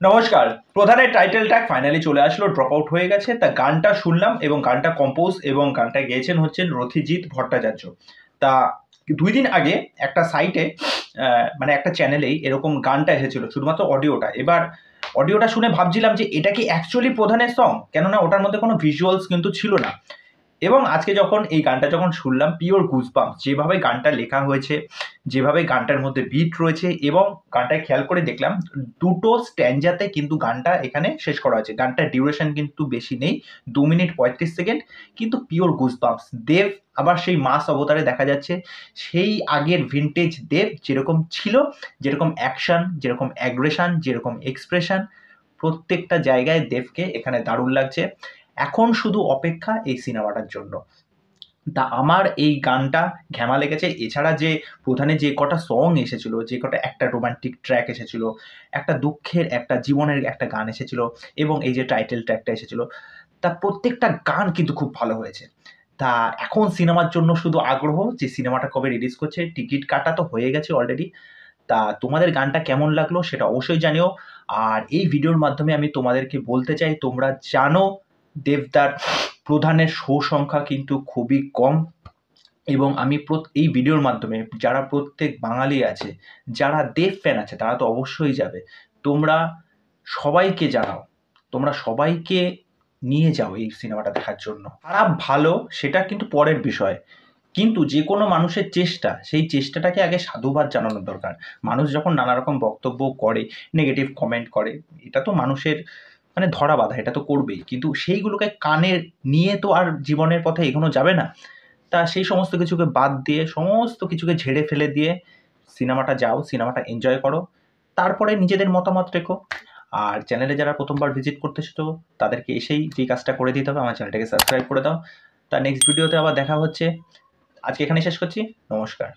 নমস্কার। প্রধানের title track finally চলে আসলো, ড্রপ আউট হয়ে গেছে। তা গানটা শুনলাম এবং গানটা কম্পোজ এবং গানটা গেয়েছেন হচ্ছেন রথিজিৎ ভট্টাচার্য। তা ২ দিন আগে একটা সাইটে মানে একটা চ্যানেলেই এরকম গানটা এসেছিল, শুধুমাত্র অডিওটা। এবার অডিওটা শুনে ভাবছিলাম যে এটা কি অ্যাকচুয়ালি প্রধানের সং? কেননা ওটার মধ্যে কোনো ভিজুয়ালস কিন্তু ছিল না। এবং আজকে যখন এই গানটা যখন শুনলাম, পিওর গুজবাম্পস। যেভাবে গানটা লেখা হয়েছে, যেভাবে গানটার মধ্যে বিট রয়েছে, এবং গানটায় খেয়াল করে দেখলাম ২ টো স্ট্যানজাতে কিন্তু গানটা এখানে শেষ করা হয়েছে। গানটার ডিউরেশন কিন্তু বেশি নেই, ২ মিনিট ৩৫ সেকেন্ড, কিন্তু পিওর গুজবাম্পস। দেব আবার সেই মাস অবতারে দেখা যাচ্ছে, সেই আগের ভিনটেজ দেব যেরকম ছিল, যেরকম অ্যাকশন, যেরকম অ্যাগ্রেশন, যেরকম এক্সপ্রেশন, প্রত্যেকটা জায়গায় দেবকে এখানে দারুণ লাগছে। এখন শুধু অপেক্ষা এই সিনেমাটার জন্য। তা আমার এই গানটা ঘ্যামা লেগেছে। এছাড়া যে প্রধানের যে কটা সং এসেছিল, যে কটা, একটা রোমান্টিক ট্র্যাক এসেছিল, একটা দুঃখের, একটা জীবনের একটা গান এসেছিল, এবং এই যে টাইটেল ট্র্যাকটা এসেছিল, তা প্রত্যেকটা গান কিন্তু খুব ভালো হয়েছে। তা এখন সিনেমার জন্য শুধু আগ্রহ যে সিনেমাটা কবে রিলিজ করছে। টিকিট কাটা তো হয়ে গেছে অলরেডি। তা তোমাদের গানটা কেমন লাগলো সেটা অবশ্যই জানিও। আর এই ভিডিওর মাধ্যমে আমি তোমাদেরকে বলতে চাই, তোমরা জানো দেবদার প্রধানের শো সংখ্যা কিন্তু খুবই কম, এবং আমি এই ভিডিওর মাধ্যমে যারা প্রত্যেক বাঙালি আছে, যারা দেব ফ্যান আছে, তারা তো অবশ্যই যাবে। তোমরা সবাইকে জানাও, তোমরা সবাইকে নিয়ে যাও এই সিনেমাটা দেখার জন্য। খারাপ ভালো সেটা কিন্তু পরের বিষয়, কিন্তু যে কোনো মানুষের চেষ্টা, সেই চেষ্টাটাকে আগে সাধুবাদ জানানোর দরকার। মানুষ যখন নানা রকম বক্তব্য করে, নেগেটিভ কমেন্ট করে, এটা তো মানুষের মানে ধরা বাঁধা, এটা তো করবেই, কিন্তু সেইগুলোকে কানে নিয়ে তো আর জীবনের পথে এগোনো যাবে না। তা সেই সমস্ত কিছুকে বাদ দিয়ে, সমস্ত কিছুকে ঝেড়ে ফেলে দিয়ে সিনেমাটা যাও, সিনেমাটা এনজয় করো, তারপরে নিজেদের মতামত রেখো। আর চ্যানেলে যারা প্রথমবার ভিজিট করতে এসেছো, তাদেরকে এসেই যে কাজটা করে দিতে হবে, আমার চ্যানেলটাকে সাবস্ক্রাইব করে দাও। তা নেক্সট ভিডিওতে আবার দেখা হচ্ছে। আজকে এখানেই শেষ করছি। নমস্কার।